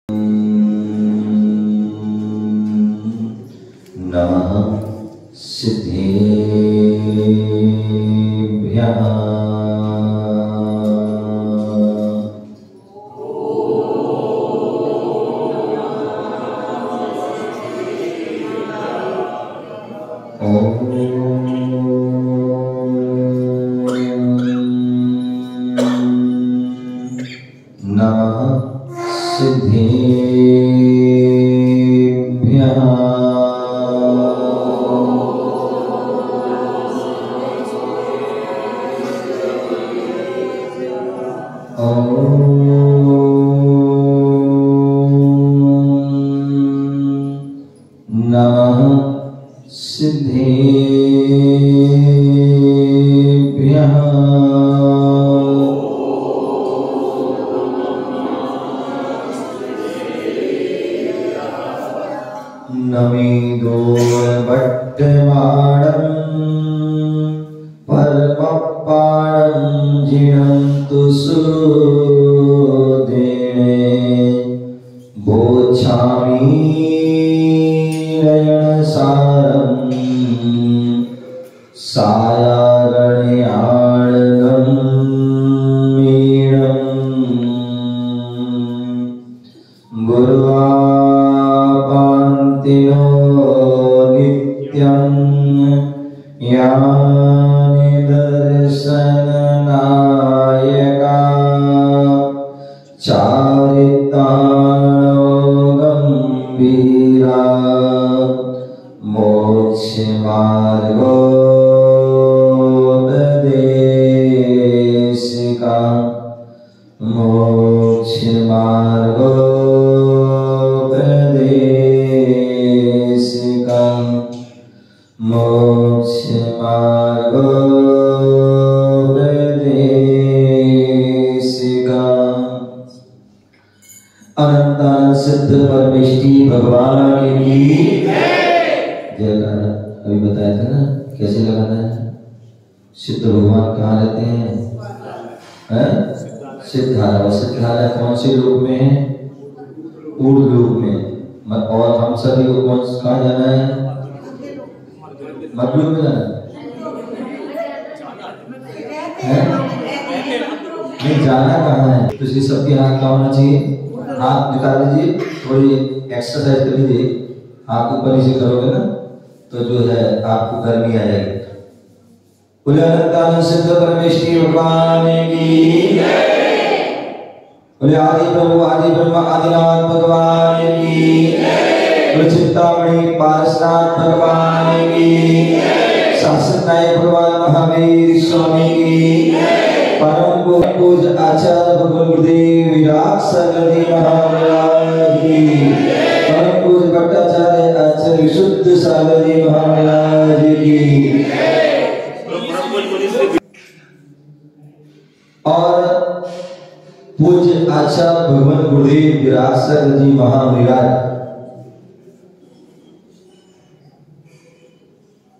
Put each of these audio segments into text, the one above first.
नमः सिद्धेभ्यः।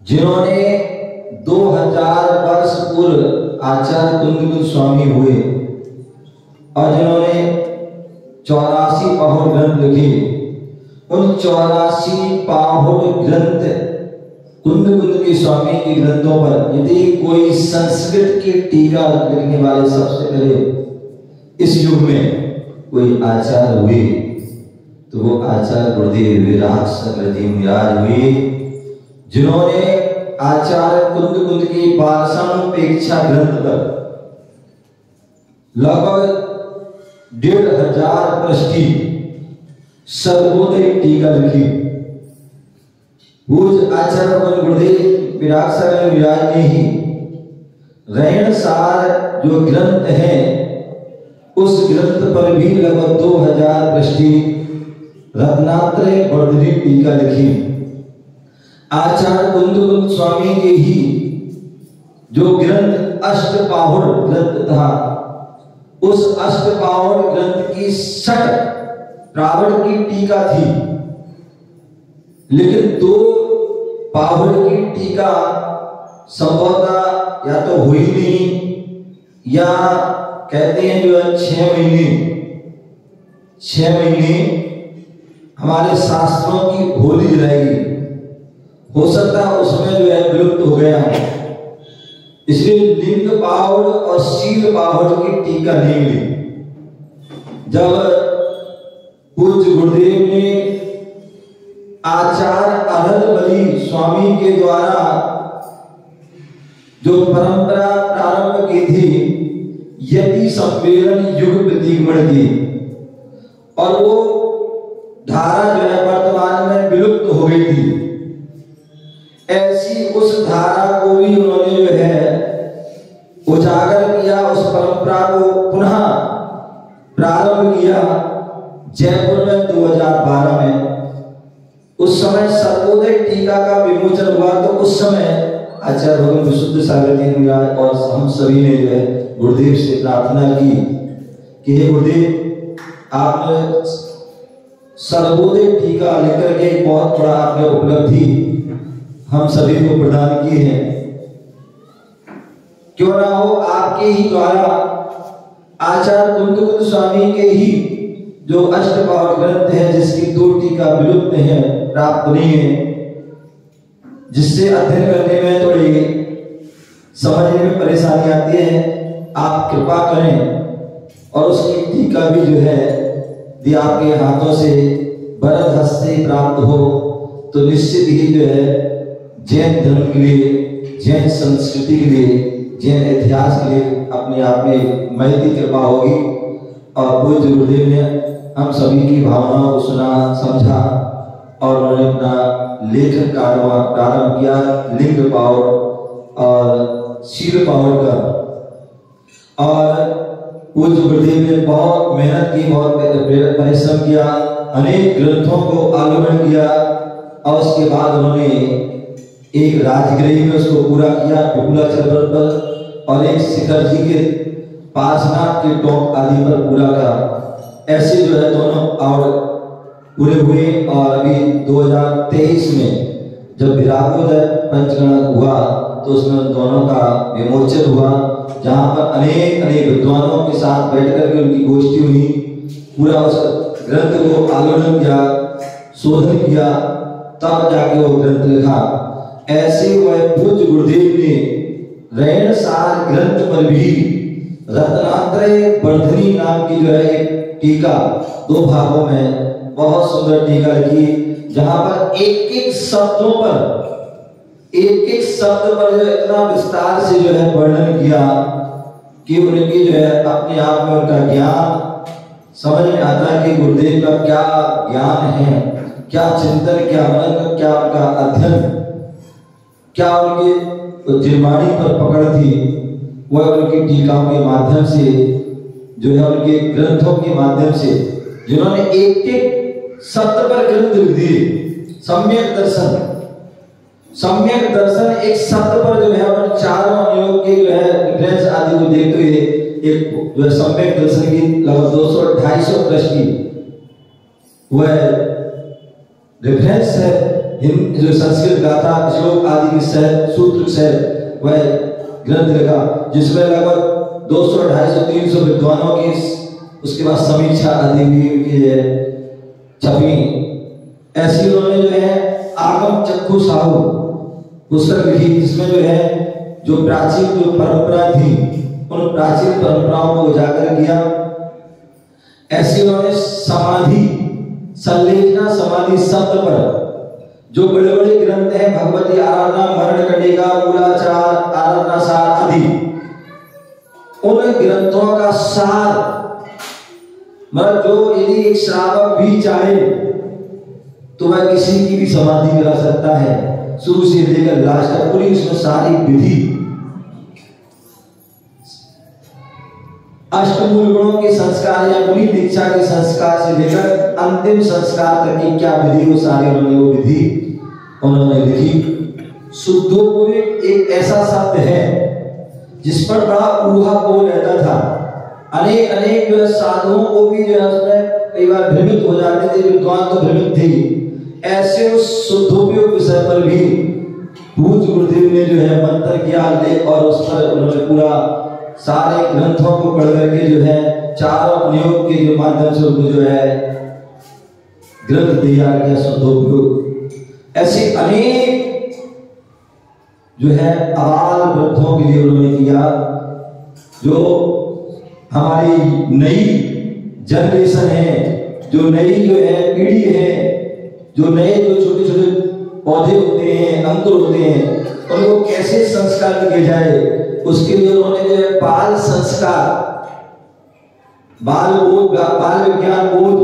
जिन्होंने 2000 वर्ष पूर्व आचार्य कुंदकुंद स्वामी हुए और जिन्होंने 84 पाहुड़ ग्रंथ लिखे, उन 84 पाहुड़ ग्रंथ कुंदकुंद के स्वामी के ग्रंथों पर यदि कोई संस्कृत की टीका लिखने वाले सबसे पहले इस युग में कोई आचार्य हुए तो वो आचार्य गुरुदेव विराट सकल जी महाराज हुए, जिन्होंने आचार्य कुंदकुंद की पाषाणोपेक्षा ग्रंथ पर लगभग 1500 पृष्ठी सर्वोदय टीका लिखी। पूज्य आचार्य गुरुदेव विराट सकल विराज ने ही रहनसार जो ग्रंथ है उस ग्रंथ पर भी लगभग 2000 पृष्ठी रत्नात्रय वर्धनी टीका लिखी। आचार्य कुंदकुंद स्वामी के ही जो ग्रंथ अष्टपाहुड़ ग्रंथ था, उस अष्टपाहुड़ ग्रंथ की 60 प्रावड़ की टीका थी, लेकिन 2 पाहुड़ की टीका संभवतः या तो हुई नहीं या कहते हैं जो 6 महीने 6 महीने हमारे शास्त्रों की होली जलाएगी। हो सकता है उसमें जो है विलुप्त हो गया, इसलिए लिंग बावड़ और शील बावड़ की टीका नहीं मिली। जब पूज्य गुरुदेव ने आचार्य अरहत बली स्वामी के द्वारा जो परंपरा प्रारंभ की थी, यति सम्मेलन युग प्रतिगमन की, और वो धारा जो है वर्तमान में विलुप्त हो गई थी, ऐसी उस धारा को भी उन्होंने जो है उजागर किया, उस परंपरा को पुनः प्रारंभ किया जयपुर में 2012 में। उस समय सर्वोदय टीका का विमोचन हुआ, तो उस समय आचार्य भगवान विशुद्ध सागर जी ने और हम सभी ने जो है गुरुदेव से प्रार्थना की कि हे गुरुदेव, आपने सर्वोदय टीका लेकर के बहुत बड़ा आपने उपलब्धि हम सभी को प्रदान की है। क्यों ना हो आपके ही द्वारा आचार्य कुंदकुंद स्वामी के ही जो अष्टपावक ग्रंथ है, जिसकी 2 टीका विलुप्त है, प्राप्त नहीं है, जिससे अध्ययन करने में थोड़ी समझने में परेशानी आती है, आप कृपा करें और उसकी टीका भी जो है यदि आपके हाथों से वरद हस्ते प्राप्त हो तो निश्चित ही जो है जैन धर्म के लिए, जैन संस्कृति के लिए, जैन इतिहास के लिए अपने आप में महती कृपा होगी। और पूज्य गुरुदेव ने हम सभी की भावनाओं को सुना, समझा और उन्होंने अपना लेखन कार्य प्रारंभ किया लिंग पावर और शील पावर का। और पूज्य गुरुदेव ने बहुत मेहनत की, बहुत परिश्रम किया, अनेक ग्रंथों को आलोकन किया और उसके बाद उन्होंने एक राजगृह में उसको पूरा किया विपुलाचल पर, और एक शिखर जी के पासनाथ के टॉप आदि पर पूरा किया। ऐसे जो है दोनों और पूरे हुए। और अभी 2023 में जब विरागोदय पंचगण हुआ तो उसमें दोनों का विमोचन हुआ, जहाँ पर अनेक विद्वानों के साथ बैठकर के उनकी गोष्ठी हुई, पूरा उस ग्रंथ को आलोकन किया, शोधन किया, तब जाके वो ग्रंथ लिखा। ऐसे वह पूज्य गुरुदेव ने रैन सार ग्रंथ पर भी रत्नात्रय वर्धनी नाम की जो है एक टीका 2 भागों में बहुत सुंदर टीका लिखी, जहां पर एक शब्दों पर एक शब्द पर जो इतना विस्तार से जो है वर्णन किया कि उनकी जो है अपने आप में उनका ज्ञान समझ में आता है कि गुरुदेव का क्या ज्ञान है, क्या चिंतन, क्या मनन, क्या उनका अध्ययन, क्या उनके जिरमानी पर पकड़ थी, वह उनकी टीकाओं के माध्यम से जो है उनके ग्रंथों के माध्यम से, जिन्होंने एक शब्द पर ग्रंथ लिख दिए। सम्यक दर्शन एक शब्द पर जो है उन्होंने चारों अनुयोग के जो है रेफरेंस आदि को देखते हुए एक जो है सम्यक दर्शन की लगभग 200-250 पृष्ठ की वह रेफरेंस है। जो संस्कृत गाथा श्लोक आदि के सह सूत्र से वह ग्रंथ लिखा, जिसमें लगभग 200-250-300 विद्वानों की उसके बाद समीक्षा आदि भी छपी। ऐसी उन्होंने जो है आगम चक्षु साहू पुस्तक लिखी, जिसमें जो है जो प्राचीन जो परंपरा थी उन प्राचीन परंपराओं को उजागर किया। ऐसी उन्होंने समाधि संलेखना समाधि शब्द पर जो बड़े बड़े ग्रंथ हैं, भगवती आराधना, मरण कटिका, मूलाचार, आराधना सार आदि, उन ग्रंथों का सार मतलब जो यदि एक श्रावक भी चाहे तो वह किसी की भी समाधि करा सकता है, शुरू से लेकर लास्ट तक पूरी उसमें सारी विधि, अष्टमूल गुणों के संस्कार या पूरी दीक्षा के संस्कार से लेकर अंतिम संस्कार तक की क्या विधि, वो सारी उन्होंने वो विधि उन्होंने लिखी। शुद्धोपवीत एक ऐसा शब्द है जिस पर बड़ा ऊहापोह रहता था, अनेक जो है साधुओं को भी जो है उसमें कई बार भ्रमित हो जाते थे, विद्वान तो भ्रमित थे। ऐसे उस शुद्धोपयोग विषय पर भी पूज्य गुरुदेव ने जो है मंत्र किया और उस पर उन्होंने पूरा सारे ग्रंथों को पढ़ करके जो है चारों अनुयोग के जो माध्यम से उनको जो है ग्रंथ तैयार किया शुद्धोपयोग। ऐसे अनेक जो है अवाल ग्रंथों के लिए उन्होंने किया, जो हमारी नई जनरेशन है, जो नई जो है पीढ़ी है, जो नए जो छोटे छोटे पौधे होते हैं, अंकुर होते हैं, उनको कैसे संस्कार दिए जाए, उसके लिए उन्होंने जो है बाल संस्कार, बाल बोध, बाल विज्ञान बोध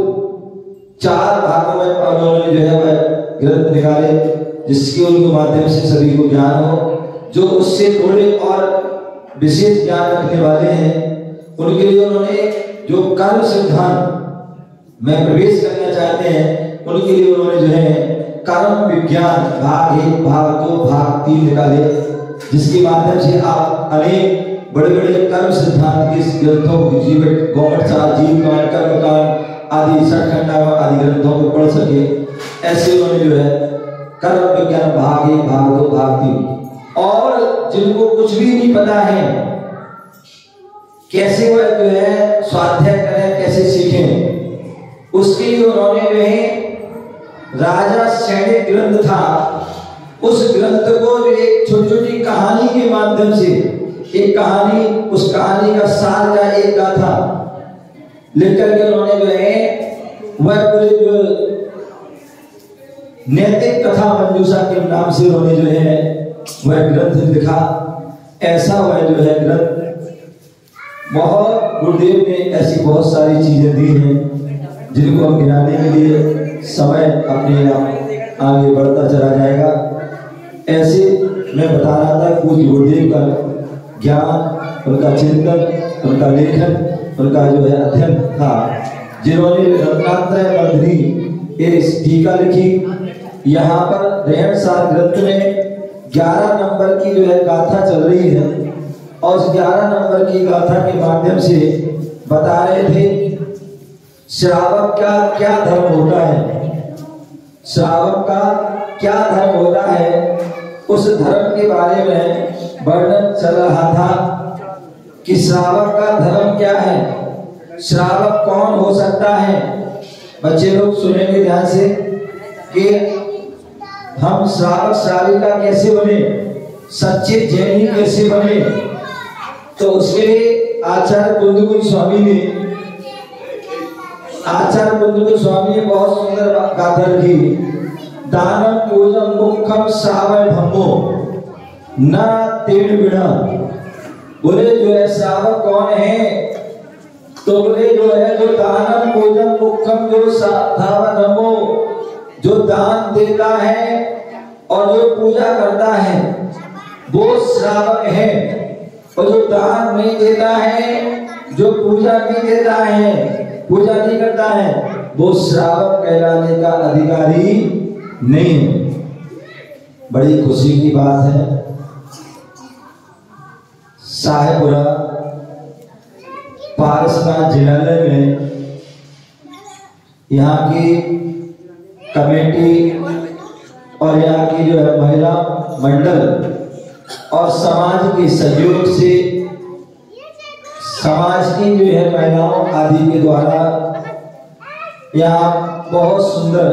4 भागों में उन्होंने जो है वह ग्रंथ निकाले, जिसके उनके माध्यम से सभी को ज्ञान हो। जो उससे थोड़े और विशेष ज्ञान रखने वाले हैं उनके लिए उन्होंने जो कर्म सिद्धांत में प्रवेश करना चाहते हैं उनके लिए उन्होंने जो है कर्म विज्ञान भाग 1, भाग 2, भाग 3 निकाले, जिसके माध्यम से आप अनेक बड़े बड़े कर्म सिद्धांत के ग्रंथों को जीवन गौमठ सार जीव कांड कर्म कांड आदि सठखंडा आदि ग्रंथों को पढ़ सके। ऐसे उन्होंने जो है कर्म विज्ञान भाग 1, भाग 2, भाग 3। और जिनको कुछ भी नहीं पता है कैसे वह जो है स्वाध्याय करें, कैसे सीखें, उसके लिए उन्होंने जो है राजा सैनिक ग्रंथ था, उस ग्रंथ को एक छोटी छोटी कहानी के माध्यम से एक कहानी, उस कहानी का सार का एक गाथा लेकर के उन्होंने जो है वह पूरे जो नैतिक कथा मंजूषा के नाम से उन्होंने जो है वह ग्रंथ लिखा। ऐसा वह जो है ग्रंथ बहुत गुरुदेव ने ऐसी बहुत सारी चीजें दी हैं जिनको हम गिनाने के लिए समय अपने आप आगे बढ़ता चला जाएगा। ऐसे मैं बता रहा था पूज्य गुरुदेव का ज्ञान, उनका चिंतन, उनका लेखन, उनका जो है अध्ययन था, जिन्होंने रत्नात्रय वर्धिनी ये टीका लिखी। यहाँ पर रेहन सार ग्रंथ में 11 नंबर की जो है गाथा चल रही है और उस 11 नंबर की गाथा के माध्यम से बता रहे थे श्रावक का क्या धर्म होता है, श्रावक का क्या धर्म होता है, उस धर्म के बारे में वर्णन चल रहा था कि श्रावक का धर्म क्या है, श्रावक कौन हो सकता है। बच्चे लोग सुनेंगे ध्यान से कि हम श्रावक श्राविका कैसे बने, सच्चे जैनी कैसे बने। तो उसके लिए आचार्य कुंदकुल स्वामी ने बहुत सुंदर गाथा लिखी। दानम पूजम मुखम सावय धम्मो न तेड़ बिना। बोले जो है श्रावक कौन है, तो बोले जो है जो दानम पूजम मुखम जो सावय धम्मो, जो दान देता है और जो पूजा करता है वो श्रावक है, और जो दान नहीं देता है, जो पूजा नहीं देता है, पूजा नहीं करता है, वो श्रावक कहलाने का अधिकारी नहीं है। बड़ी खुशी की बात है, साहेबपुरा पारसनाथ जिलालय में यहाँ की कमेटी और यहाँ की जो है महिला मंडल और समाज के सहयोग से समाज की जो है महिलाओं आदि के द्वारा यहाँ बहुत सुंदर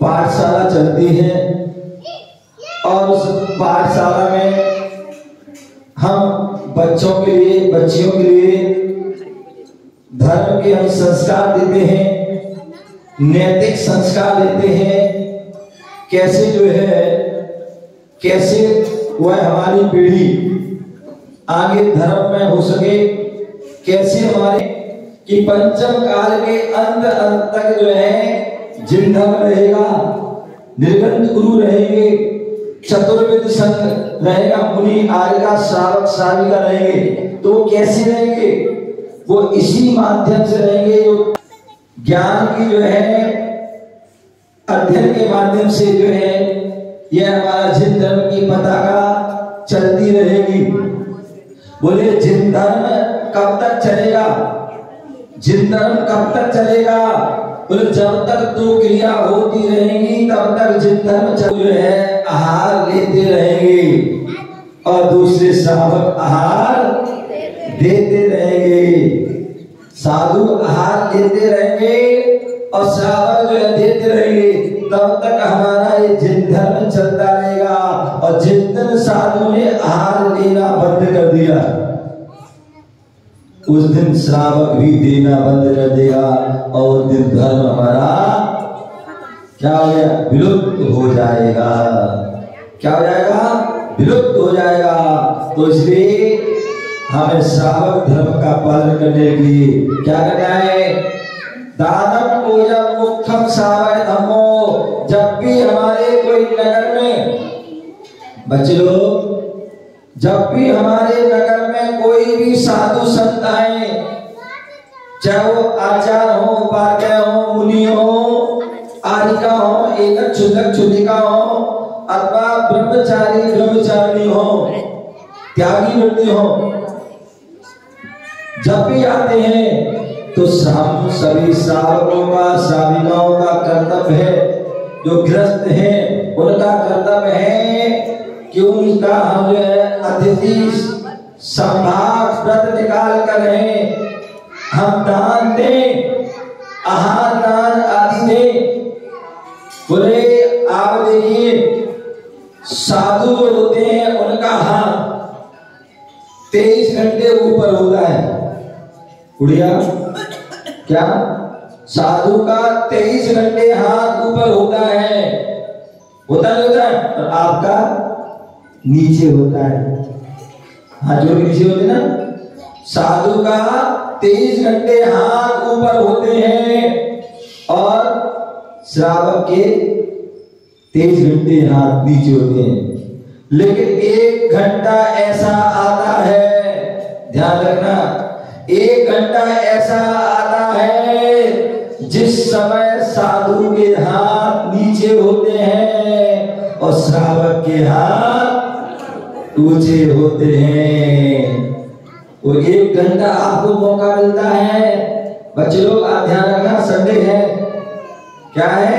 पाठशाला चलती है और उस पाठशाला में हम बच्चों के लिए, बच्चियों के लिए धर्म के हम संस्कार देते हैं, नैतिक संस्कार देते हैं। कैसे जो है, कैसे वह हमारी पीढ़ी आगे धर्म में हो सके, कैसे हमारे कि पंचम काल के अंत तक जो है जिन धर्म रहेगा, निर्गंध गुरु रहेंगे, चतुर्विद संघ रहेगा, मुनि आर्य श्रावक श्राविका रहेंगे। तो वो कैसे रहेंगे, वो इसी माध्यम से रहेंगे जो ज्ञान की जो है अध्ययन के माध्यम से जो है यह हमारा जिन धर्म की पताका चलती रहेगी। बोले जिन धर्म कब तक चलेगा, जिन धर्म कब तक चलेगा, बोले जब तक दो क्रिया होती रहेंगी तब तक जिन धर्म जो है आहार लेते रहेंगे और दूसरे श्रावक आहार देते रहेंगे। साधु आहार लेते रहेंगे और श्रावक जो है देते रहेंगे, तब तक हमारा ये जिन धर्म चलता रहेगा। और जिस दिन साधु ने आहार लेना बंद कर दिया, उस दिन श्रावक भी देना बंद कर देगा और उस दिन धर्म हमारा क्या हो गया? विलुप्त हो जाएगा। क्या हो जाएगा? विलुप्त हो जाएगा। तो इसलिए हमें श्रावक धर्म का पालन करने के लिए क्या करना है? दानम पूजन मुख्यम श्रावक धर्मो। जब भी हमारे कोई नगर में, बच्चे लोग, जब भी हमारे नगर में कोई भी साधु संत आए, चाहे वो आचार्य हो, उपाध्याय हो, मुनि हो, आरिका हो, एकक क्षुदक क्षुदिका हो, अथवा ब्रह्मचारी ब्रह्मचारिणी हो, त्यागी व्यक्ति हो, जब भी आते हैं तो हम सभी श्रावकों का, श्राविकाओं का कर्तव्य है, जो गृहस्थ हैं उनका कर्तव्य है कि उनका हम जो है अतिथि संभाग व्रत निकाल कर रहे, हम दान दें, आहार दान आदि दें। बोले आप देखिए साधु होते हैं, उनका हाथ 23 घंटे ऊपर होता है। उड़िया क्या? साधु का 23 घंटे हाथ ऊपर होता है, होता नहीं होता है? और आपका नीचे होता है, हाथ जोड़ के नीचे होते ना। साधु का 23 घंटे हाथ ऊपर होते हैं और श्रावक के 23 घंटे हाथ नीचे होते हैं। लेकिन 1 घंटा ऐसा आता है, ध्यान रखना, 1 घंटा ऐसा आता है जिस समय साधु के हाथ नीचे होते हैं और श्रावक के हाथ ऊंचे होते हैं। वो 1 घंटा आपको मौका मिलता है। बच्चे लोग आप ध्यान रखना, संडे है, क्या है?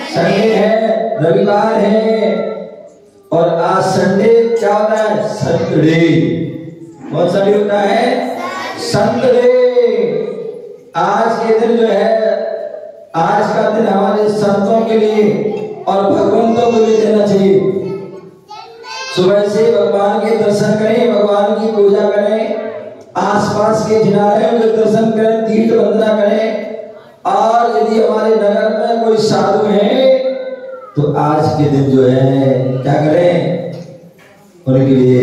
संडे है, रविवार है। और आज संडे क्या होता है? संडे। कौन सा डे होता है? संडे। आज के दिन जो है, आज का दिन हमारे संतों के लिए और भगवंतों को भी देना चाहिए। सुबह से भगवान के दर्शन करें, भगवान की पूजा करें, आसपास के जिनारों के दर्शन करें, तीर्थ वंदना करें। और यदि हमारे नगर में कोई साधु है तो आज के दिन जो है क्या करें? उनके लिए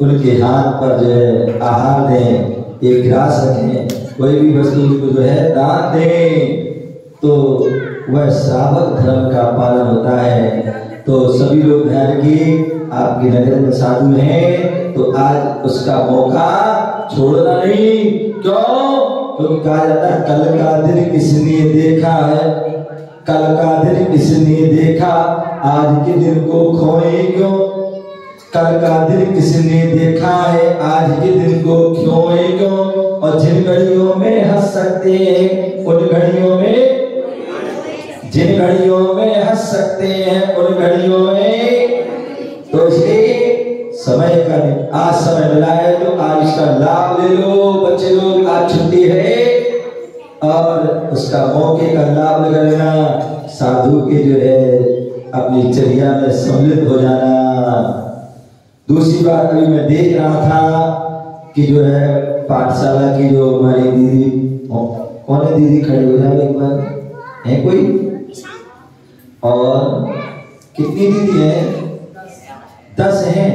उनके हाथ पर जो है आहार दें, एक गिलास रखें, कोई भी वस्तु को जो है दान दें, तो वह श्रावक धर्म का पालन होता है। तो सभी लोग ध्यान रखिए, आपके नगर में साधु हैं तो आज उसका मौका छोड़ना नहीं। क्यों? क्योंकि कहा जाता है कल का दिन किसने देखा है, कल का दिन किसने देखा, आज के दिन को खोए क्यों। कल का दिन किसने देखा है, आज के दिन को खोए क्यों। और जिन घड़ियों में हंस सकते हैं उन घड़ियों में, जिन घड़ियों में हंस सकते हैं उन घड़ियों में, तो इसलिए समय का आज समय मिला है तो आज इसका लाभ ले लो। बच्चे लोग आज छुट्टी है और उसका मौके का लाभ ले लेना। साधु के जो है अपनी चर्या में सम्मिलित हो जाना। दूसरी बात, अभी मैं देख रहा था कि जो है पाठशाला की जो हमारी दीदी, कौन है दीदी, खड़ी हो जाए एक बार, है कोई? और कितनी दीदी है? 10 हैं।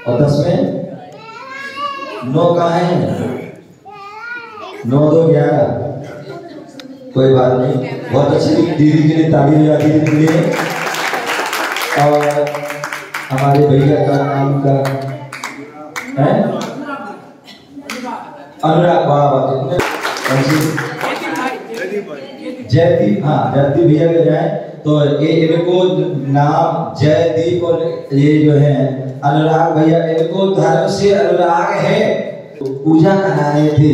और 10 में 9 कहाँ हैं? 9 2 11। कोई बात नहीं, बहुत अच्छी दीदी के लिए ताली बजा दीदी के लिए। और हमारे भैया का नाम का है अनुराग बाबा, जयदीप। हाँ, जयदीप भैया के जाए तो इनको नाम जयदीप और ये जो है अनुराग भैया, इनको धर्म से अनुराग है। तो पूजा करा रहे थे।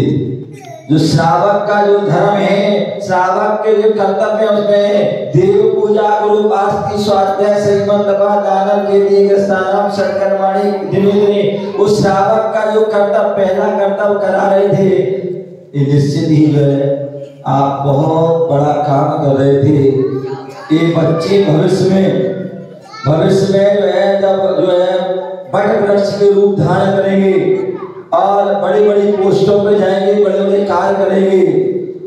जो श्रावक का जो धर्म है, श्रावक के जो कर्तव्य है उसमें देव पूजा, गुरु आस्ति, स्वाध्याय, श्रीमंत दानव के लिए स्नानम सत्कर्माणि दिने दिने, उस श्रावक का जो कर्तव्य, पहला कर्तव्य करा रहे थे। ये निश्चित ही जो है आप बहुत बड़ा काम कर रहे थे। ये बच्चे भविष्य में जो है जब जो है बट वृक्ष के रूप धारण करेंगे और बड़ी बड़ी पोस्टों पे जाएंगे, बड़े बड़े कार्य करेंगे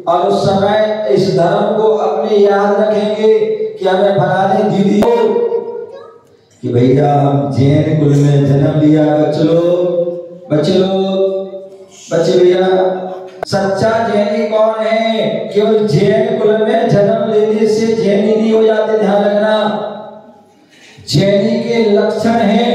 और उस समय इस धर्म को अपने याद रखेंगे कि हमें फलाने दीदी को कि भैया हम जैन कुल में जन्म लिया। बच्चे भैया सच्चा जैनी कौन है? केवल जैन कुल में जन्म लेने से जैनी नहीं हो जाते, ध्यान रखना। जैनी के लक्षण हैं,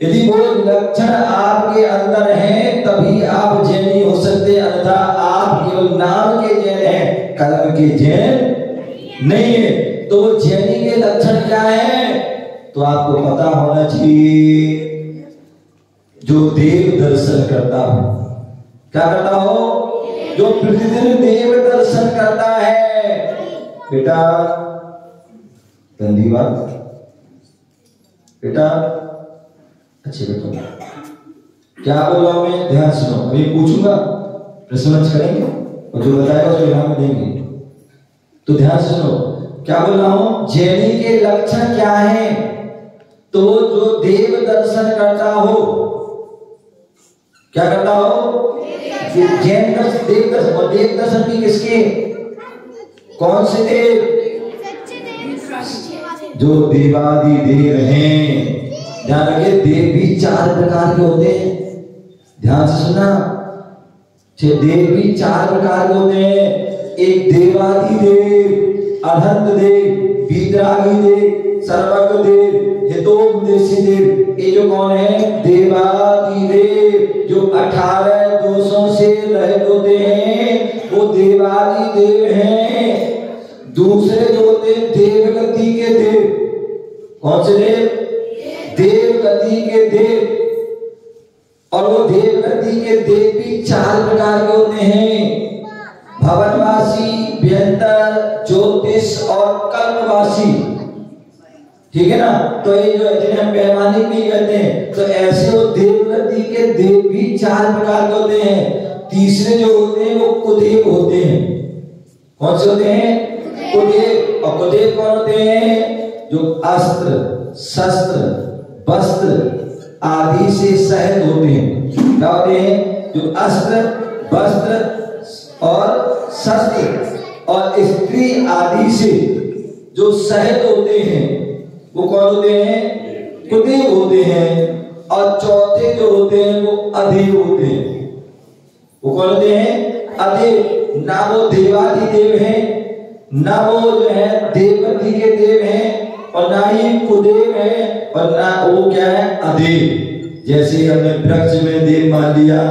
यदि वो लक्षण आपके अंदर हैं तभी आप जैनी हो सकते, अन्यथा आप केवल नाम के जैन हैं, कर्म के जैन नहीं है। तो वो जैनी के लक्षण क्या है? तो आपको पता होना चाहिए, जो देव दर्शन करता हो। क्या करता हो? जो प्रतिदिन देव दर्शन करता है। बेटा गंदी बात, बेटा अच्छे बेटो क्या बोल रहा हूं मैं, ध्यान सुनो। अभी पूछूंगा, प्रश्न करेंगे और जो बताएगा उसको इनाम देंगे, तो ध्यान से सुनो। क्या बोल रहा हूं? जैनी के लक्षण क्या है? तो जो देव दर्शन करता हो, क्या करता हो? जैन दर्शन, देव दर्शन। और देव दर्शन भी किसके? कौन से देव? जो देवादि देव हैं। ध्यान रखिए, देव भी 4 प्रकार के होते हैं, ध्यान से सुना। देव भी 4 प्रकार के होते हैं। एक देवादि देव, अनंत देव, वीतरागी देव, सर्वज्ञ देव, हितोपदेशी देव। ये जो कौन है? देवादि देव, जो 18 दोषों से रहित होते हैं, वो देवादि देव हैं। दूसरे जो होते हैं देवगति के देव। कौन से देव? देवगति के देव। और वो देवगति के देव भी 4 प्रकार के होते हैं, भवनवासी, व्यंतर, ज्योतिष और कल्पवासी। ठीक है ना? तो ये जो जिन्हें हम पैमानिक भी कहते हैं, तो ऐसे वो देवगति के देव भी 4 प्रकार के होते हैं। तीसरे जो होते हैं वो कुदेव होते हैं। कौन से होते हैं? कुदेव। और कुदेव कौन होते हैं? जो अस्त्र, शस्त्र, वस्त्र आदि से सहित होते हैं। क्या होते हैं? जो अस्त्र, वस्त्र और शस्त्र और स्त्री आदि से जो सहित होते हैं, वो कौन होते हैं? कुदेव होते हैं। और चौथे जो होते हैं वो अदेव होते हैं। वो कौन होते हैं? अदेव। ना वो देवादि देव हैं, ना वो जो है देवगति के देव हैं, और ना ही कुदेव है, और ना वो क्या है? अदेव। जैसे हमने वृक्ष में देव मान लिया,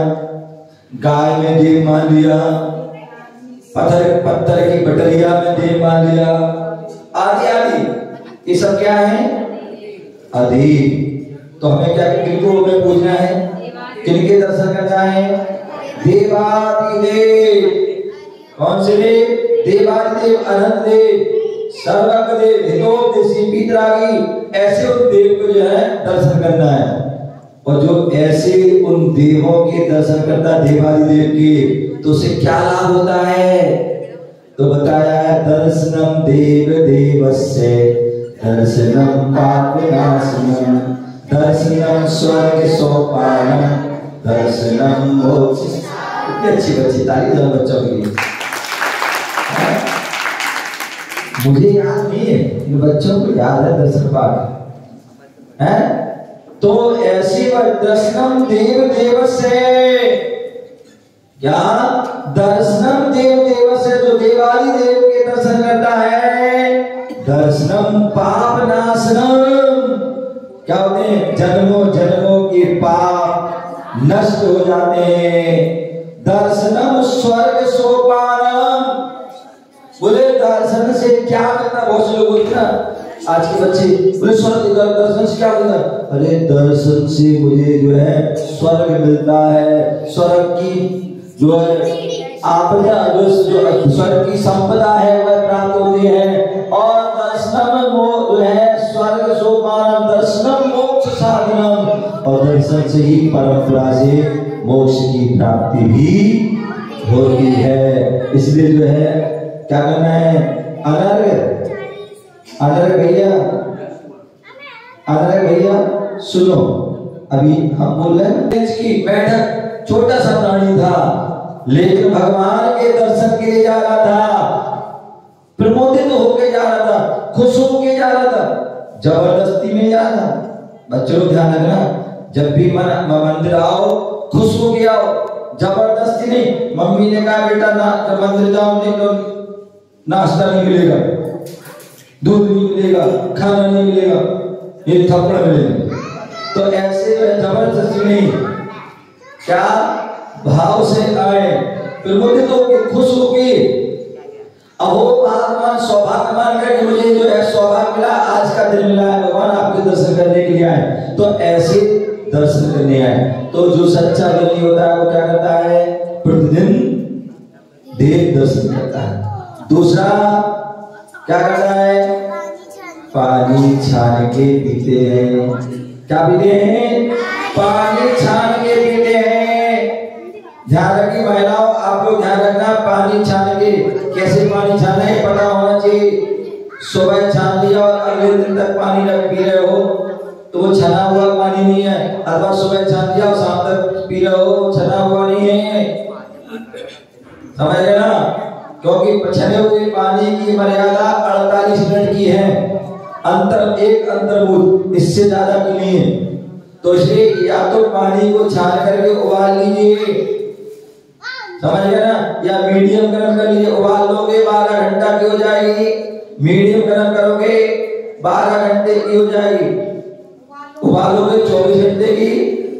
गाय में देव मान लिया, पत्थर की बटरिया में देव मान लिया, आदि आदि। ये सब क्या है? अदेव। तो हमें क्या, किनको हमें पूछना है? किनके दर्शन करना है? देवादि देव। कौन से देव? देवादि देव, अनंत देव, सर्वज्ञ देव, हितोपदेशी, वीतरागी। ऐसे उन देव को जो है दर्शन करना है। और जो ऐसे उन देवों के दर्शन करता, देवादि देव के, तो उसे क्या लाभ होता है? तो बताया है, दर्शनम देव देवस्य दर्शनम पापनाशनम दर्शनम स्वर्ग सोपानम दर्शनम मोक्ष। कितनी अच्छी बच्ची, ताली दो बच्चों के लिए। मुझे याद नहीं है, इन बच्चों को याद है दर्शन पाठ है। तो ऐसी दर्शनम देव देवस्य, क्या? दर्शनम देव देवस्य, जो देवादि देव के दर्शन करता है। दर्शनम पाप नाशनम, क्या होते हैं? जन्मों जन्मों के पाप नष्ट हो जाते हैं। दर्शनम स्वर्ग सोपानम, बोले दर्शन से क्या मिलता? बहुत से लोग बोलते ना, आज के बच्चे बोले स्वर्ग दर्शन से क्या मिलता? अरे दर्शन से मुझे जो है स्वर्ग मिलता है, स्वर्ग की जो है आपदा, जो स्वर्ग की संपदा है वह प्राप्त होती है। और दर्शनम जो है स्वर्ग सोपानम, दर्शनम मोक्ष साधनम, और दर्शन से ही परंपरा से मोक्ष की प्राप्ति भी होती है। इसलिए जो है क्या करना है, अनर्घ अनर्घ भैया, अनर्घ भैया सुनो, अभी हम बोल रहे हैं की बैठक, छोटा सा प्राणी था लेकिन भगवान के दर्शन के लिए जा रहा था, प्रमोदित होके जा रहा था, खुश होके जा रहा था, जबरदस्ती में जा रहा था। बच्चों ध्यान रखना, जब भी मंदिर आओ खुश होके आओ, जबरदस्ती नहीं। मम्मी ने कहा बेटा ना जब मंदिर जाओ नहीं तो नाश्ता नहीं मिलेगा, दूध नहीं मिलेगा, खाना नहीं मिलेगा, ये थप्पड़ मिलेगा, तो ऐसे जो है जबरदस्ती नहीं, क्या भाव से आए, प्रमोदित होके खुश होके, अहो भगवान सौभाग्यवान है कि मुझे जो है सौभाग्य मिला, आज का दिन मिला है, भगवान आपके दर्शन करने के लिए आए, तो ऐसे दर्शन करने आए। तो जो सच्चा ज्ञानी होता है वो क्या करता है, प्रतिदिन देव दर्शन करता है। दूसरा क्या करता है, पानी छान के पीते हैं। क्या पीते हैं, पानी छान के पीते हैं। ध्यान रखिए महिलाओं, आप लोग ध्यान रखना, पानी छान के, कैसे पानी छाना है पता होना चाहिए। सुबह छान लिया और अगले दिन तक पानी रख पी रहे हो तो वो छना हुआ पानी नहीं है, अथवा सुबह छान लिया और शाम तक पी रहे हो, छना हुआ नहीं है, समझ गए ना। क्योंकि छने हुए पानी की मर्यादा 48 मिनट की है, अंतर एक अंतर्भूत, इससे ज्यादा की नहीं है। तो इसलिए या तो पानी को छान करके उबाल लीजिए, समझ गए ना, या मीडियम गर्म कर लीजिए। उबाल लोगे 12 घंटा की हो जाएगी, मीडियम गर्म करोगे 12 घंटे की हो जाएगी, उबालोगे 24 घंटे की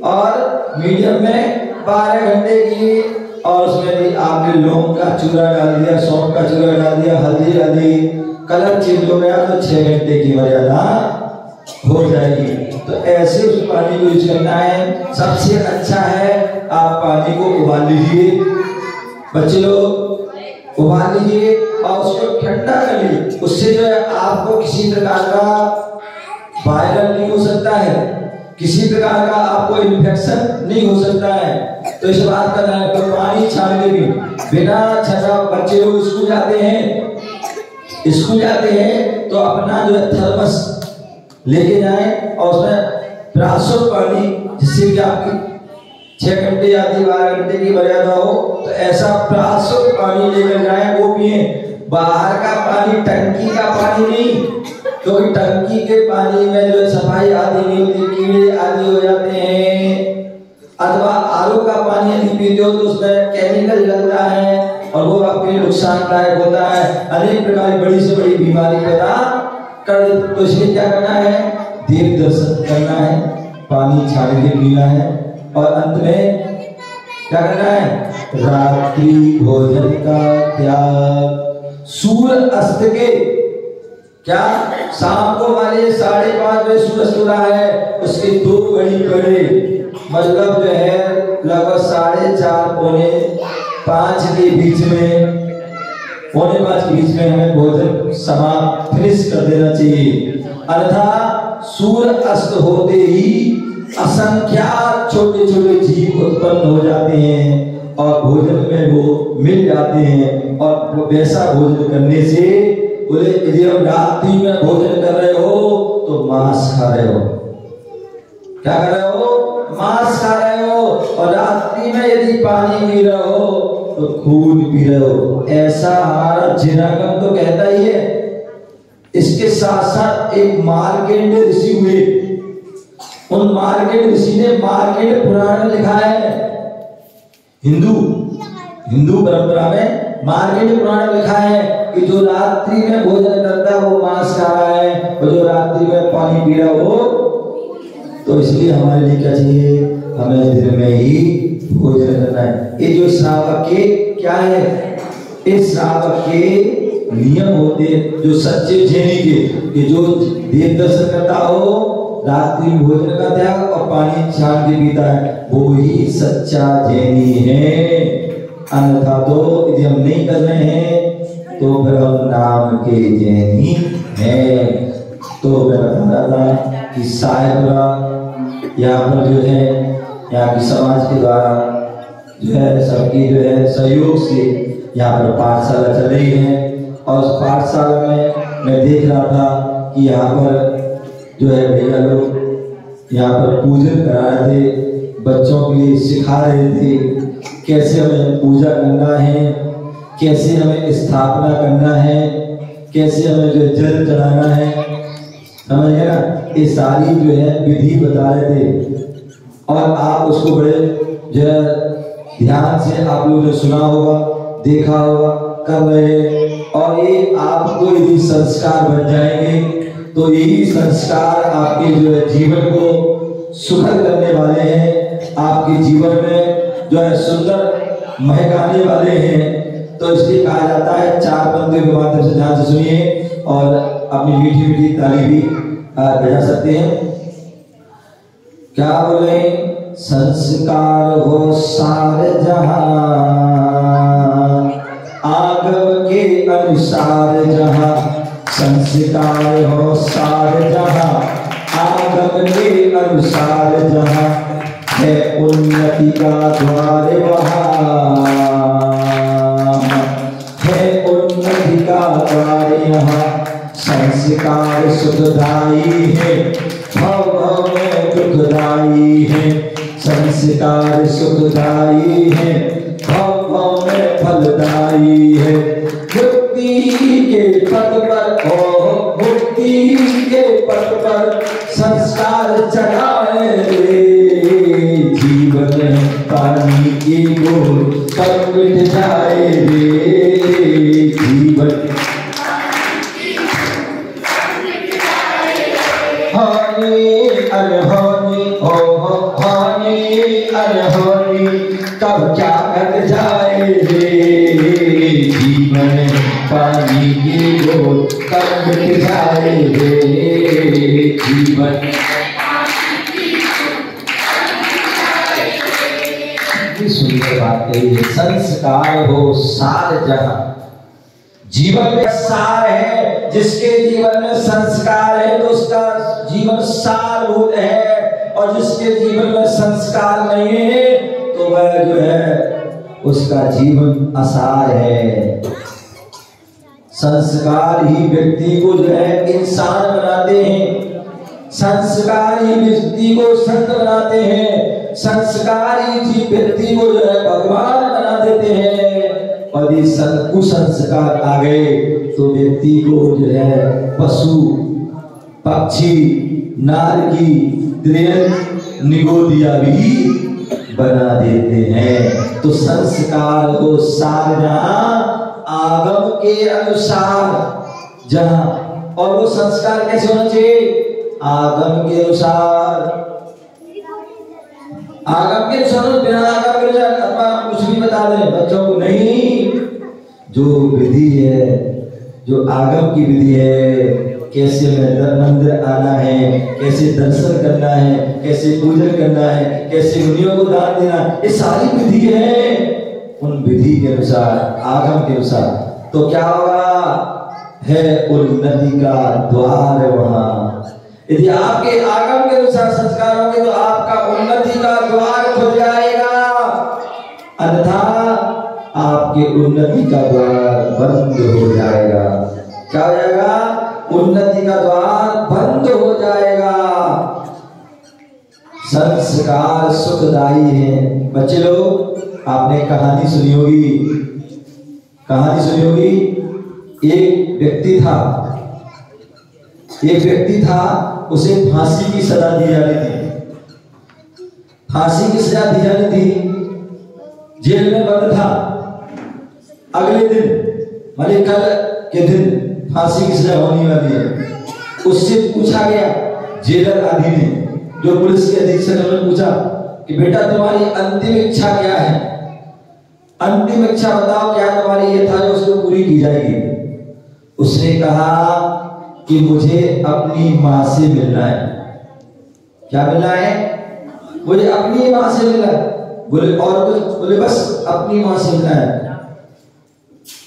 और मीडियम में 12 घंटे की। और उसमें भी आपने लौंग का चूरा डाल दिया, सौंफ का चूरा डाल दिया, हल्दी डाली, कलर चेंज हो गया तो 6 घंटे की मर्यादा हो जाएगी। तो ऐसे उस पानी को यूज करना है। सबसे अच्छा है आप पानी को उबाल लीजिए, बच्चे लोग उबाल लीजिए और उसको ठंडा कर लीजिए। उससे जो है आपको किसी प्रकार का वायरल नहीं हो सकता है, किसी प्रकार का आपको इन्फेक्शन नहीं हो सकता है। तो इस बात का ध्यान रखो, पानी छान के भी बिना छना। बच्चे लोग स्कूल जाते हैं तो अपना जो है थर्मस लेके जाएं और उसमें प्राशुद्ध पानी, जिससे कि आपकी 6 घंटे या 12 घंटे की मर्यादा हो, तो ऐसा प्राशुद्ध पानी लेकर जाएं, वो पिए। बाहर का पानी, टंकी का पानी नहीं, क्योंकि टंकी के पानी में जो सफाई आदि नहीं होती, कीड़े आदि हो जाते हैं। अथवा आरओ का पानी यदि पीते हो तो उसमें केमिकल लगता है और वो आपके लिए नुकसानदायक होता है, अनेक प्रकार की बड़ी से बड़ी बीमारी पैदा कर। तो इसलिए क्या करना है, देव दर्शन करना है, पानी छान के पीना है और अंत में क्या करना है, रात्रि भोजन का त्याग। सूर्य अस्त के क्या शाम को वाले 5:30 बजे सूरज उगा है, उसके 2 घड़ी पहले, मतलब जो है लगभग 4:30 पौने 5 के बीच में, पौने 5 के बीच में हमें भोजन समाप्त फिनिश कर देना चाहिए। अर्थात सूर्य अस्त होते ही असंख्यात छोटे छोटे जीव उत्पन्न हो जाते हैं और भोजन में वो मिल जाते हैं। और वैसा भोजन करने से, बोले यदि हम रात्रि में भोजन कर रहे हो तो मांस खा रहे हो, क्या कर रहे हो, मांस खा रहे हो। और रात्रि में यदि पानी पी रहे हो तो खून पी रहे हो। ऐसा हमारा जिनागम तो कहता ही है। इसके साथ साथ एक मार्कंडेय ऋषि हुए, उन मार्कंडेय ऋषि ने मार्कंडेय पुराण में लिखा है, हिंदू परंपरा में मार्कंडेय पुराण में लिखा है कि जो रात्रि में भोजन करता है वो मांस खा रहा है और जो रात्रि में पानी पी रहा है वो। तो इसलिए हमारे लिए क्या चाहिए, हमें दिन में ही भोजन करना है। ये जो श्रावक के क्या है, इस श्रावक के नियम होते, जो सच्चे जैनी के, जो देव दर्शन करता हो, रात्रि भोजन का त्याग और पानी छान के पीता है, वो ही सच्चा जैनी है। अन्यथा तो यदि हम नहीं कर रहे हैं तो फिर हम नाम के जैनी हैं। तो मैं बता रहा था कि साहेबरा यहाँ पर जो है, यहाँ की समाज के द्वारा जो है सबकी जो है सहयोग से यहाँ पर पाठशाला चल रही है। और उस पाठशाला में मैं देख रहा था कि यहाँ पर जो है भैया लोग यहाँ पर पूजन करा रहे थे, बच्चों के लिए सिखा रहे थे कैसे हमें पूजा करना है, कैसे हमें स्थापना करना है, कैसे हमें जो जल चढ़ाना है, समझ गए ना। ये सारी जो है विधि बता रहे थे और आप उसको बड़े जो है ध्यान से आप लोगों ने सुना होगा, देखा होगा, कर रहे। और ये आपको यदि संस्कार बन जाएंगे तो यही संस्कार आपके जो है जीवन को सुखद करने वाले हैं, आपके जीवन में जो है सुंदर महकाने वाले हैं। तो इसलिए कहा जाता है, चार पंक्तियों के माध्यम से ध्यान से सुनिए और अपनी मीठी मीठी ताली भी बजा सकते हैं। क्या बोले? संस्कार हो सारे जहां, आगम के अनुसार जहां। संस्कार हो सारे जहां, आगम के अनुसार जहां। है उन्नति का द्वार वहां, है उन्नति का द्वार यहाँ। संस्कार सुखदाई है, भव भव में दुखदाई है। संस्कार सुखदाई है, भव भव में फलदाई है। मुक्ति के पद पर हो, मुक्ति के पद पर संस्कार चढ़ाए रे। जीवन पानी की बूंद पर मिट जाए रे। जीवन हानि अनहोनी हो, हानि अनहोनी कब क्या घट जाए रे। जीवन पानी की बूंद कब मिट जाए रे। जीवन सुंदर बात कही है। संस्कार हो सार जहां, जीवन में सार है। जिसके जीवन में संस्कार है तो उसका जीवन सारभूत है, और जिसके जीवन में संस्कार नहीं है तो वह जो है उसका जीवन असार है। संस्कार ही व्यक्ति को जो है इंसान बनाते हैं, संस्कार ही व्यक्ति को संत बनाते हैं, संस्कार ही व्यक्ति को जो है भगवान बना देते हैं। और ये कुसंस्कार आ गए तो व्यक्ति को जो है पशु, पक्षी, नारकी, त्रेल, निगोदिया भी बना देते हैं। तो संस्कार को सार जहां, आगम के अनुसार जहां। और वो संस्कार कैसे होना चाहिए? आगम के अनुसार, आगम के अनुसार, बिना आगम के अनुसार अथवा कुछ भी बता दें बच्चों को नहीं। जो विधि है, जो आगम की विधि है, कैसे मंदिर आना है, कैसे दर्शन करना है, कैसे पूजन करना है, कैसे मुनियों को दान देना, ये सारी विधि है। उन विधि के अनुसार, आगम के अनुसार तो क्या होगा? है उन्नति का द्वार वहां। यदि आपके आगम के अनुसार संस्कार होंगे तो आपका उन्नति का द्वार खुल जाएगा, अन्यथा आपके उन्नति का द्वार बंद हो जाएगा। क्या हो जाएगा? उन्नति का द्वार बंद हो जाएगा। संस्कार सुखदाई है। बच्चे लोग, आपने कहानी सुनी होगी, कहानी सुनी होगी। एक व्यक्ति था, उसे फांसी की सजा दी जानी थी। फांसी की सजा दी जानी थी, जेल में बंद था। अगले दिन माने कल के दिन फांसी की सजा होने वाली है। उससे पूछा गया, जेलर आदि ने, जो पुलिस के अधीक्षक ने पूछा कि बेटा तुम्हारी अंतिम इच्छा क्या है? अंतिम इच्छा बताओ, क्या तुम्हारी ये था जो उसको पूरी की जाएगी? उसने कहा कि मुझे अपनी मां से मिलना है। क्या मिलना है? मुझे अपनी मां से मिलना है। बोले और कुछ? बोले बस अपनी मां से मिलना है।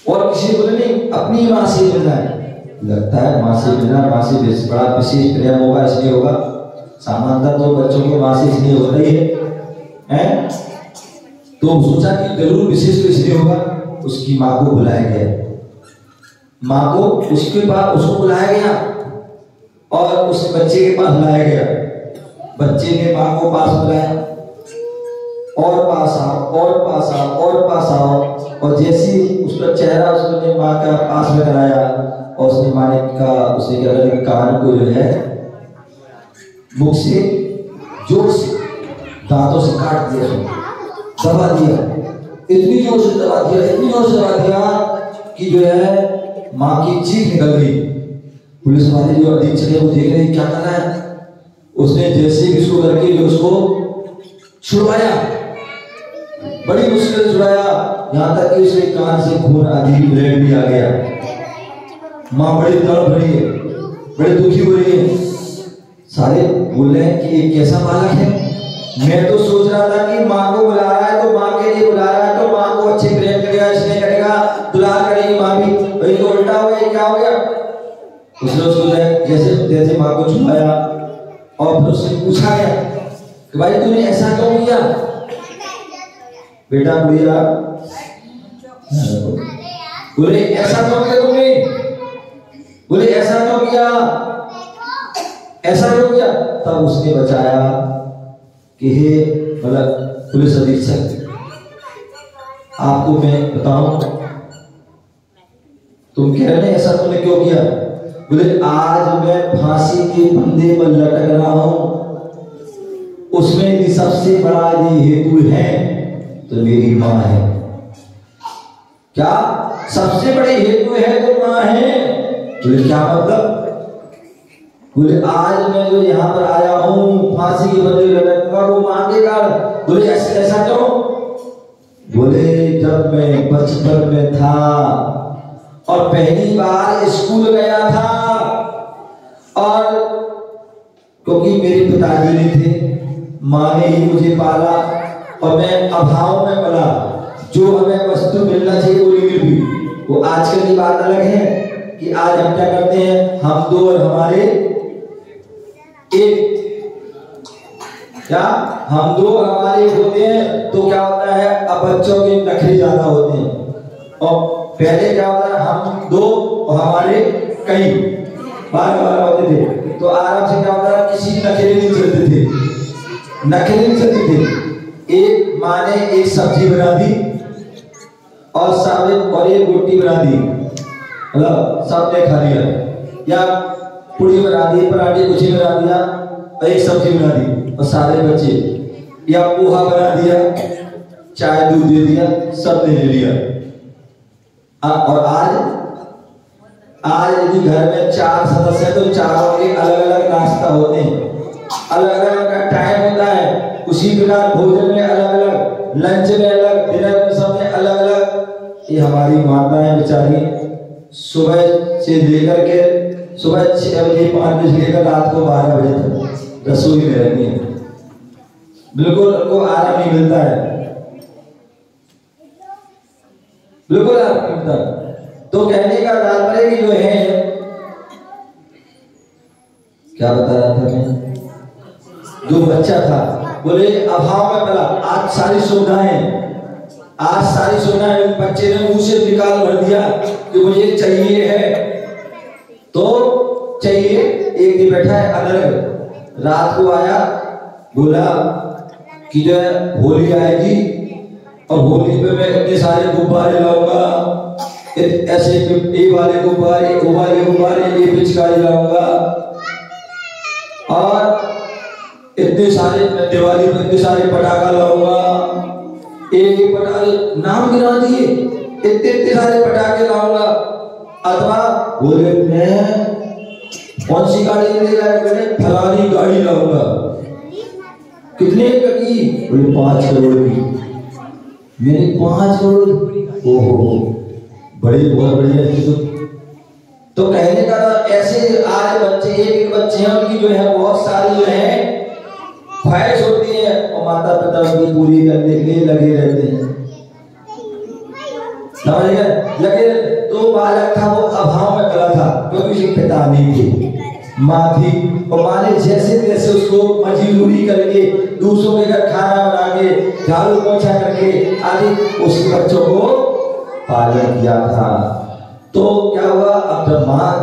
और किसी बोले नहीं, अपनी मां से मिलना है। लगता है मां से मिलना, मां से बड़ा विशेष प्रेम होगा, इसलिए होगा। सामान्यतः तो बच्चों को मां से इसलिए होता ही है। तो सोचा कि जरूर विशेष तो इसलिए होगा। उसकी माँ को बुलाया गया, माँ को उसके बाद उसको बुलाया गया और उस बच्चे के पास लाया गया। बच्चे ने माँ को पास बुलाया, और पास आओ, और पास आओ, और पास आओ। और जैसे उसका चेहरा उसने माँ का पास में कराया और उसने माँ ने कहा, उसने क्या कहा कि कान को जो है मुख से जोर से दांतों से काट दिया, दबा दिया, इतनी जोर से दबा दिया, इतनी जोर से दबा दिया कि जो है माँ की चीख निकल गई। पुलिस वाले जो अधीक्षक है वो देख रहे क्या कर रहा है। उसने जैसे भी उसको करके जो उसको छुड़वाया, बड़ी मुश्किल से छुड़ाया, यहाँ तक कि उसके कान से खून आदि ब्लड भी आ गया। माँ बड़ी तड़प रही है, बड़ी दुखी हो रही है। सारे बोल रहे हैं कि ये कैसा बालक है। मैं तो सोच रहा था कि माँ को बुला रहा है तो माँ के लिए बुला रहा है तो माँ को अच्छे प्रेम करेगा, स्नेह करेगा, दुलार करेगी माँ भी। भाई तो उल्टा हुआ, ये क्या हो गया। उसने उसको जैसे जैसे माँ को छुपाया और फिर उससे पूछा गया कि भाई तूने ऐसा क्यों किया। बेटा बुढ़िया बोले ऐसा क्यों किया तुमने, बोले ऐसा क्यों किया, ऐसा क्यों किया। तब उसने बचाया कि हे मतलब पुलिस अधीक्षक, आपको मैं बताऊं, तुम कह रहे ऐसा तुमने क्यों किया। बोले आज मैं फांसी के फंदे पर लटक रहा हूं, उसमें यदि सबसे बड़ा यदि हेतु है तो मेरी माँ है। क्या सबसे बड़ी हेतु है तो माँ है। बोले क्या मतलब। बोले आज मैं जो यहाँ पर आया हूँ फांसी के फंदे लटकूंगा वो माँ के कारण। बोले ऐसा क्यों। बोले जब मैं बचपन में था और पहली बार स्कूल गया था, और क्योंकि मेरे पिताजी नहीं थे, माँ ने ही मुझे पाला और मैं अभाव में पला, जो हमें वस्तु मिलना चाहिए वो नहीं मिली। वो आजकल की बात अलग है कि आज हम क्या करते हैं, हम दो और हमारे एक, क्या हम दो हमारे होते हैं तो क्या होता है, अब बच्चों के नखरे ज्यादा होते हैं। और पहले क्या होता है, हम दो और हमारे कई बार होते थे तो आराम से क्या होता है, किसी नखरे नहीं चलते थे, नखरे नहीं चलते थे। एक माँ ने एक सब्जी बना दी और सब और एक रोटी बना दी, मतलब सबने खा लिया, या पूड़ी बना दी, पराठे कुछ बना दिया और एक सब्जी बना दी और सारे बच्चे, या पोहा बना दिया, चाय दूध दे दिया, सबने ले लिया। और आज यदि घर में 4 सदस्य हैं तो चारों के अलग अलग नाश्ता होते हैं, अलग अलग का टाइम होता है, उसी प्रकार भोजन में अलग अलग, लंच में अलग, डिनर में सब में अलग अलग। ये हमारी माताएं बेचारी सुबह से लेकर के सुबह 6 बजे 5 बजे लेकर रात को 12 बजे तक रसोई में रहती है, बिल्कुल उनको आराम नहीं मिलता है, बिल्कुल आराम नहीं मिलता। तो कहने का तात्पर्य कि जो है, क्या बता रहा था मैं, जो बच्चा था बोले अभाव में पला, आज सारी सुविधाएं, आज सारी सुविधाएं बच्चे ने मुंह से निकाल भर दिया कि मुझे चाहिए है तो चाहिए। एक दिन बैठा है अलग, रात को आया, बोला कि जो है होली आएगी और होली पे मैं इतने सारे गुब्बारे लाऊंगा, ऐसे ए वाले गुब्बारे, ओ वाले गुब्बारे, ये पिचकारी लाऊंगा, और इतने सारे दिवाली पे इतने सारे पटाखा लाऊंगा। एक पटाखे नाम गिरा दिए, इतने सारे पटाखे लाऊंगा। अथवा बोले मैं कौन सी गाड़ी लेगा, मैंने फलानी गाड़ी लाऊंगा। कितने की, बोले 5 करोड़ की। मैंने 5 करोड़, ओहो बड़ी बहुत बढ़िया। तो कहने का ऐसे आज बच्चे, एक बच्चे हैं उनकी जो है बहुत सारी जो है ख्वाहिश होती है और माता पिता उनकी पूरी करने के लिए लगे रहते हैं, समझ गए, लगे। तो बालक था वो अभाव में पला था क्योंकि उसके पिता नहीं थे, माँ थी, और माँ ने जैसे तैसे उसको मजदूरी करके दूसरों के घर खाना बना के झाड़ू पोछा करके आदि उस बच्चों को पालन किया था। तो क्या हुआ, अब जब माँ,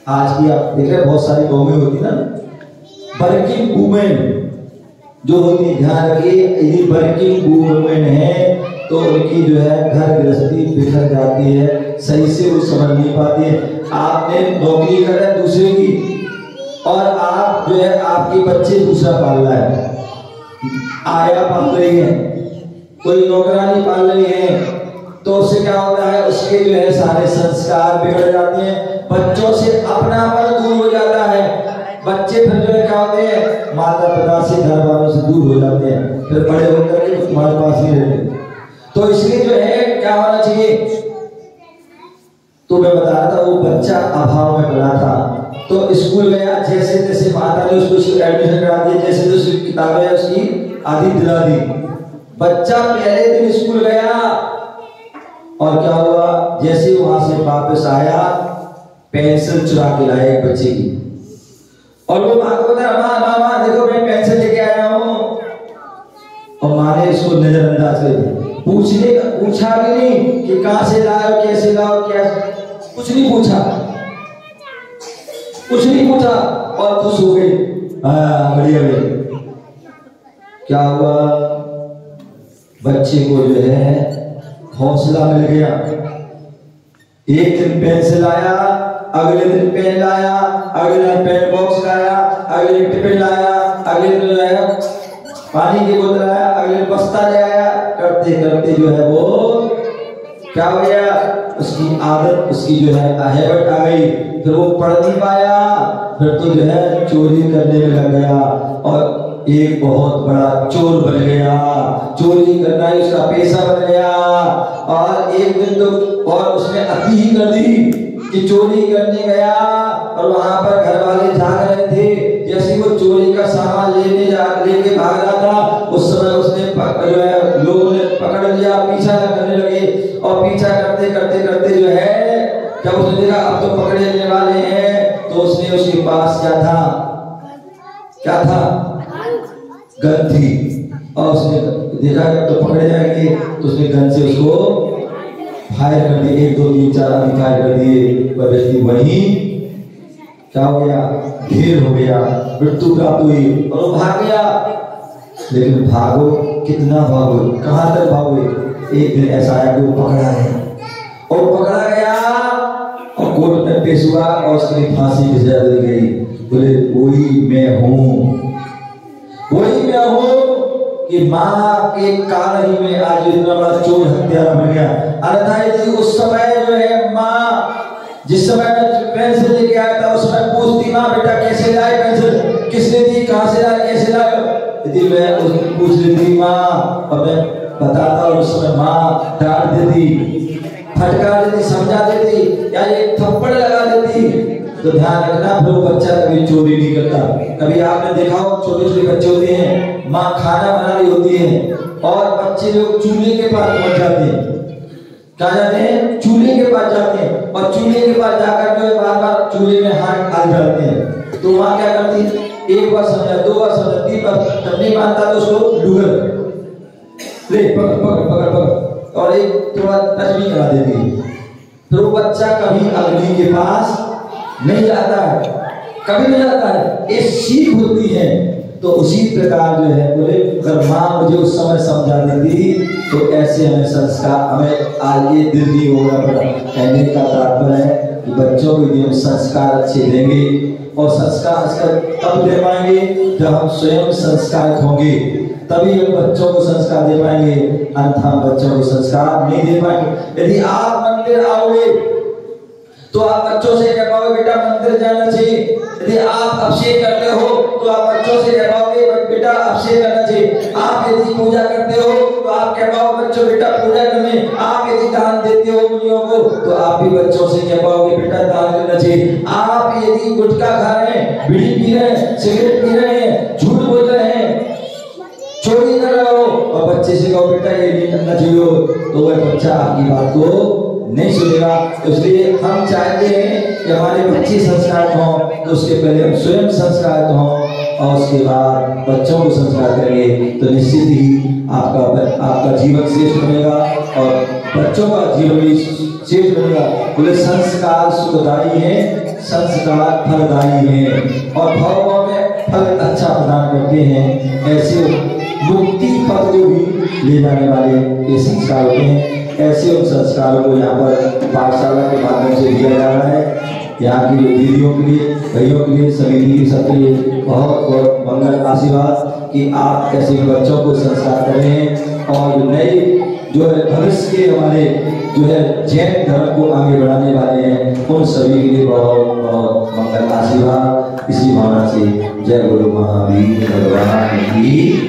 आज की आप देख रहे बहुत सारी बहुएं होती ना, वर्किंग वुमेन जो होती, ध्यान रखिए यदि वर्किंग वुमेन है तो उनकी जो है घर गृहस्थी बिखर जाती है, सही से वो समझ नहीं पाती है। आपने नौकरी कर है दूसरे की, और आप जो है आपके बच्चे दूसरा पाल रहा है, आया पाल रही है, कोई नौकरानी पाल रही है, तो उससे क्या होता है, उसके जो है सारे संस्कार बिगड़ जाते हैं, बच्चों से अपनापन दूर हो जाता है, बच्चे फिर जो है क्या होते हैं, माता पिता से घर वालों से दूर हो जाते हैं, फिर बड़े होकर के तुम्हारे पास ही रहते। तो इसलिए जो है क्या होना चाहिए, तो मैं बता रहा था वो बच्चा अभाव में पड़ा था, तो स्कूल गया, जैसे तैसे माता ने उसको एडमिशन करा दिया, जैसे जैसे किताबें उसकी आदि दिला दी। बच्चा पहले दिन स्कूल गया और क्या हुआ, जैसे वहां से वापस आया पेंसिल चुरा के लाया एक बच्चे की, और वो माँ को बताया, माँ माँ देखो मैं पेंसिल लेके आया हूँ, और माँ ने इसको नजरअंदाज कर दिया, पूछा भी नहीं कि कहां से लाओ, कैसे लाओ, क्या, कुछ नहीं पूछा, और खुश हो गई, बढ़िया बढ़िया। क्या हुआ, बच्चे को जो है हौसला मिल गया, एक दिन पेंसिल लाया, अगले दिन पेन लाया, अगले दिन पेन बॉक्स लाया, अगले दिन टिफिन लाया, अगले दिन जो है पानी की बोतल आया, अगले बस्ता ले आया, करते करते जो है वो क्या हो गया, उसकी आदत, उसकी जो है हैबिट आ गई, फिर वो पढ़ नहीं पाया, फिर तो जो है चोरी करने में लग गया और एक बहुत बड़ा चोर बन गया, चोरी करना ही उसका पेशा बन गया। और एक दिन तो और उसने अति ही कर दी कि चोरी करने गया, और वहां पर घर वाले जाग रहे थे, जैसे वो चोरी का सामान लेके भाग रहा था, उस समय उसने जो है लोगों ने पकड़ लिया, पीछा करने लगे, और पीछा करते करते करते जो है जब उसने देखा अब तो पकड़े जाने वाले हैं, तो उसने उसके पास क्या था गन थी, और उसने देखा तो पकड़े जाएंगे, तो उसने गन से उसको फायर कर दिए, 1 2 3 4 आदि फायर कर दिए, वह व्यक्ति वहीं क्या हो गया, ढेर हो गया, मृत्यु प्राप्त हुई, और वो भाग गया। लेकिन भागो कितना भागो, कहां तक भागोगे, एक दिन ऐसा आया कि वो पकड़ा है, और पकड़ा गया और कोर्ट में पेश हुआ, और उसकी फांसी की सजा दी गई। बोले वही मैं हूं कि माँ के कारण ही में आज इतना बड़ा चोर हत्यारा बन गया। अन्यथा यदि उस समय जो है माँ, जिस समय मैं पेंसिल लेके आया था, उस समय पूछती, माँ बेटा कैसे लाए पेंसिल, किसने दी, कहां से लाए, कैसे लाए, यदि मैं उसने पूछ लेती माँ और मैं बताता, और उस समय माँ डांट देती, फटकार देती, समझा देती, या एक थप्पड़ लगा देती, तो ध्यान रखना फिर वो बच्चा कभी चोरी नहीं करता। कभी आपने देखा हो छोटे छोटे बच्चे होते हैं, माँ खाना बना रही होती है, और बच्चे लोग चूल्हे के पास पहुंच जाते हैं, क्या जाते हैं, चूल्हे के पास जाते हैं, और चूल्हे के पास जाकर जो बार बार चूल्हे में हाथ डालते हैं। तो माँ क्या करती है, एक बार समझा, 2 बार समझा, 3 बार, जब नहीं मानता तो उसको डुगर ले पकड़, और एक थोड़ा टच भी करा देती है। तो वो बच्चा कभी अग्नि के पास नहीं जाता है, कभी नहीं जाता है, ये सीख होती है। तो उसी प्रकार जो है बोले, अगर माँ मुझे उस समय समझा देती तो ऐसे हमें संस्कार, हमें आगे दिल नहीं होगा पड़ा। कहने का तात्पर्य है कि बच्चों को यदि हम संस्कार अच्छे देंगे, और संस्कार तब दे पाएंगे जब हम स्वयं संस्कारित होंगे, तभी हम बच्चों को संस्कार दे पाएंगे, अन्यथा बच्चों को संस्कार नहीं दे पाएंगे। यदि आप मंदिर आओगे तो आप बच्चों से कह पाओगे बेटा मंदिर जाना चाहिए, यदि आप अभिषेक करते हो तो आप बच्चों से कह पाओगे बेटा अभिषेक करना चाहिए, आप यदि पूजा करते हो तो आप कह पाओगे बच्चों बेटा पूजा करने, आप यदि दान देते हो मुनियों को तो आप भी बच्चों से कह पाओगे बेटा दान करना चाहिए, आप यदि गुटखा खा रहे हैं, बीड़ी पी रहे हैं, सिगरेट पी रहे हैं, झूठ बोल रहे हैं, चोरी कर रहे हो, और बच्चे से कहो बेटा ये नहीं करना चाहिए, तो वह बच्चा आपकी बात को नहीं सुनेगा। तो इसलिए हम चाहते हैं कि हमारे बच्चे संस्कारित हों, तो उसके पहले हम स्वयं संस्कारित हों और उसके बाद बच्चों को संस्कार करेंगे तो निश्चित ही आपका जीवन श्रेष्ठ बनेगा और बच्चों का जीवन भी श्रेष्ठ बनेगा। बोले संस्कार सुखदायी है, संस्कार फलदायी है और भगवान में फल अच्छा प्रदान करते हैं। ऐसे मुक्ति पद को भी ले जाने वाले ये संस्कार होते हैं। ऐसे उन संस्कारों को यहाँ पर पाठशाला के माध्यम से दिया जा रहा है। यहाँ की दीदियों के लिए, भाइयों के लिए, समिति के सबके लिए बहुत बहुत मंगल आशीर्वाद कि आप ऐसे बच्चों को संस्कार कर रहे हैं और नए जो है भविष्य के हमारे जो है जैन धर्म को आगे बढ़ाने वाले हैं, उन सभी के लिए बहुत बहुत मंगल आशीर्वाद। इसी भावना से जय गुरु महावीर भगवान की।